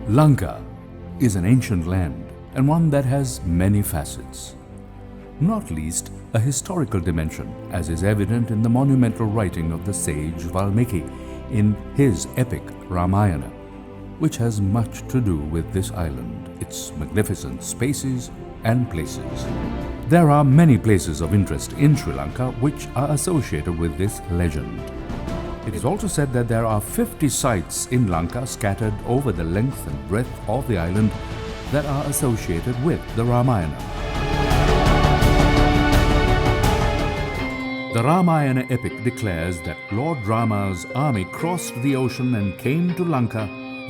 Lanka is an ancient land and one that has many facets, not least a historical dimension, as is evident in the monumental writing of the sage Valmiki in his epic Ramayana, which has much to do with this island, its magnificent spaces and places. There are many places of interest in Sri Lanka which are associated with this legend. It is also said that there are 50 sites in Lanka scattered over the length and breadth of the island that are associated with the Ramayana. The Ramayana epic declares that Lord Rama's army crossed the ocean and came to Lanka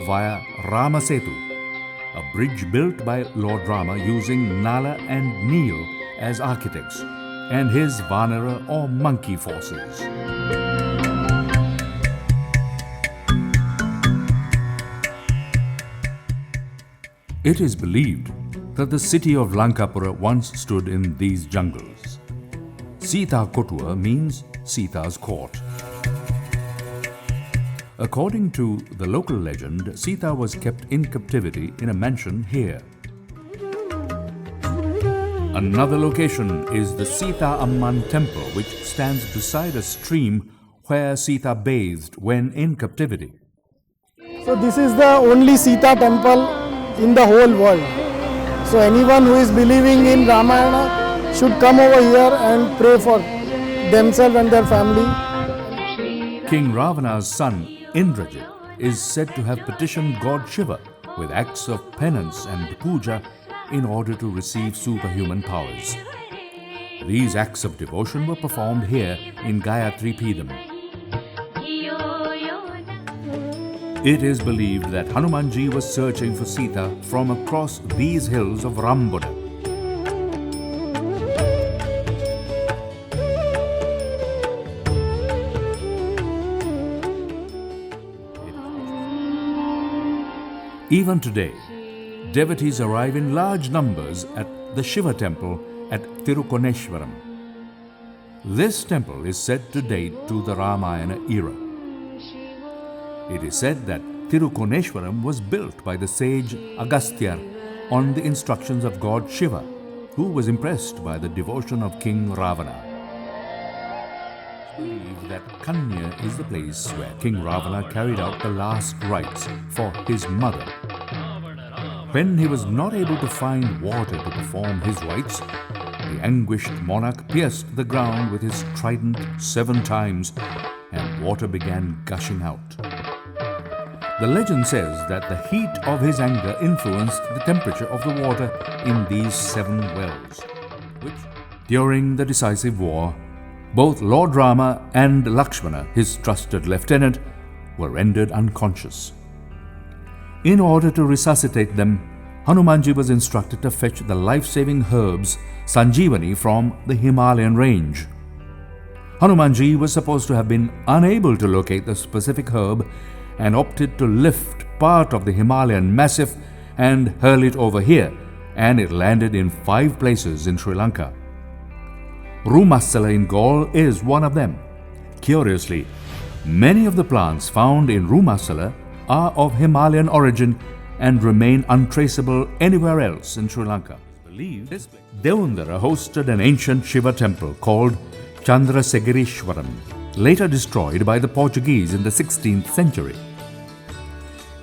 via Ramasetu, a bridge built by Lord Rama using Nala and Neel as architects, and his Vanara or monkey forces. It is believed that the city of Lankapura once stood in these jungles. Sita Kotua means Sita's court. According to the local legend, Sita was kept in captivity in a mansion here. Another location is the Sita Amman temple, which stands beside a stream where Sita bathed when in captivity. So this is the only Sita temple in the whole world. So anyone who is believing in Ramayana should come over here and pray for themselves and their family. King Ravana's son Indrajit is said to have petitioned God Shiva with acts of penance and puja in order to receive superhuman powers. These acts of devotion were performed here in Gayatri Peedam. It is believed that Hanumanji was searching for Sita from across these hills of Rambuda. Even today, devotees arrive in large numbers at the Shiva temple at Tirukoneshwaram. This temple is said to date to the Ramayana era. It is said that Tirukoneshwaram was built by the sage Agastya on the instructions of God Shiva, who was impressed by the devotion of King Ravana. I believe that Kanya is the place where King Ravana carried out the last rites for his mother. When he was not able to find water to perform his rites, the anguished monarch pierced the ground with his trident 7 times, and water began gushing out. The legend says that the heat of his anger influenced the temperature of the water in these 7 wells, which, during the decisive war, both Lord Rama and Lakshmana, his trusted lieutenant, were rendered unconscious. In order to resuscitate them, Hanumanji was instructed to fetch the life-saving herbs Sanjeevani from the Himalayan range. Hanumanji was supposed to have been unable to locate the specific herb and opted to lift part of the Himalayan massif and hurl it over here, and it landed in 5 places in Sri Lanka. Rumasala in Gaul is one of them. Curiously, many of the plants found in Rumasala are of Himalayan origin and remain untraceable anywhere else in Sri Lanka. Devundara hosted an ancient Shiva temple called Chandrasegareshwaram, later destroyed by the Portuguese in the 16th century.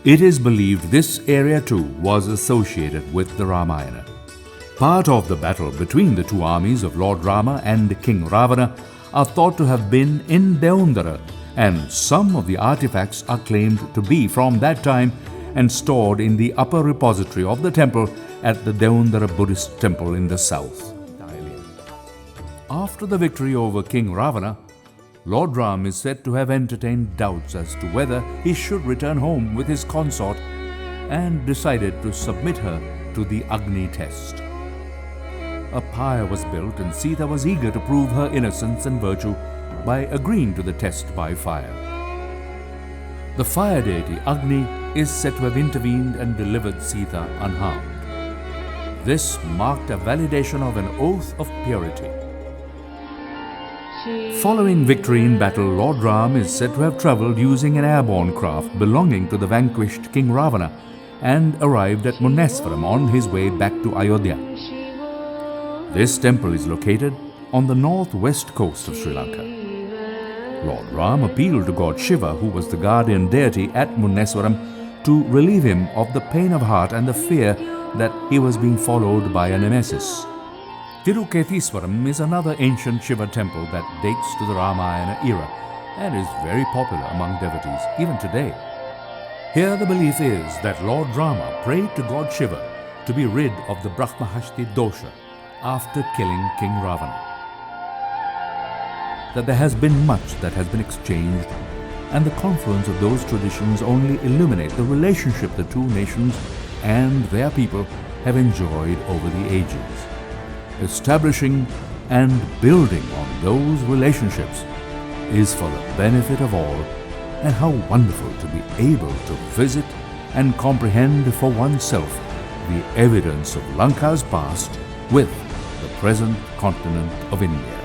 It is believed this area too was associated with the Ramayana. Part of the battle between the 2 armies of Lord Rama and King Ravana are thought to have been in Devundara, and some of the artifacts are claimed to be from that time and stored in the upper repository of the temple at the Devundara Buddhist temple in the south. After the victory over King Ravana, Lord Ram is said to have entertained doubts as to whether he should return home with his consort and decided to submit her to the Agni test. A pyre was built and Sita was eager to prove her innocence and virtue by agreeing to the test by fire. The fire deity Agni is said to have intervened and delivered Sita unharmed. This marked a validation of an oath of purity. Following victory in battle, Lord Ram is said to have travelled using an airborne craft belonging to the vanquished King Ravana and arrived at Muneswaram on his way back to Ayodhya. This temple is located on the northwest coast of Sri Lanka. Lord Ram appealed to God Shiva, who was the guardian deity at Muneswaram, to relieve him of the pain of heart and the fear that he was being followed by a nemesis. Tiruketiswaram is another ancient Shiva temple that dates to the Ramayana era and is very popular among devotees even today. Here the belief is that Lord Rama prayed to God Shiva to be rid of the Brahmahasti dosha after killing King Ravana. That there has been much that has been exchanged, and the confluence of those traditions only illuminate the relationship the two nations and their people have enjoyed over the ages. Establishing and building on those relationships is for the benefit of all, and how wonderful to be able to visit and comprehend for oneself the evidence of Lanka's past with the present continent of India.